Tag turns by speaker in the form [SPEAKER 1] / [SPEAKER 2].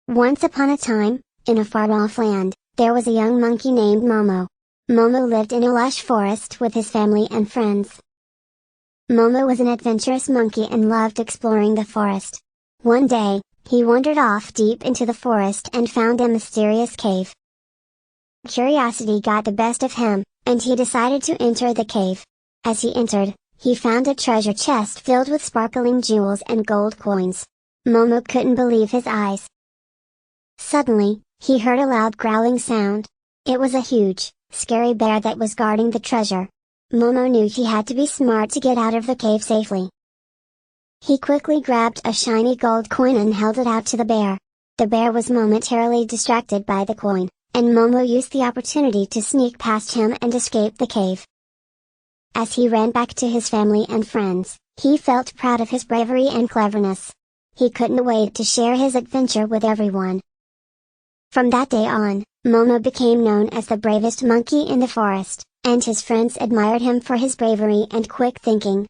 [SPEAKER 1] Once upon a time, in a far-off land, there was a young monkey named Momo. Momo lived in a lush forest with his family and friends. Momo was an adventurous monkey and loved exploring the forest. One day, he wandered off deep into the forest and found a mysterious cave. Curiosity got the best of him, and he decided to enter the cave. As he entered, he found a treasure chest filled with sparkling jewels and gold coins. Momo couldn't believe his eyes. Suddenly, he heard a loud growling sound. It was a huge, scary bear that was guarding the treasure. Momo knew he had to be smart to get out of the cave safely. He quickly grabbed a shiny gold coin and held it out to the bear. The bear was momentarily distracted by the coin, and Momo used the opportunity to sneak past him and escape the cave. As he ran back to his family and friends, he felt proud of his bravery and cleverness. He couldn't wait to share his adventure with everyone. From that day on, Momo became known as the bravest monkey in the forest, and his friends admired him for his bravery and quick thinking.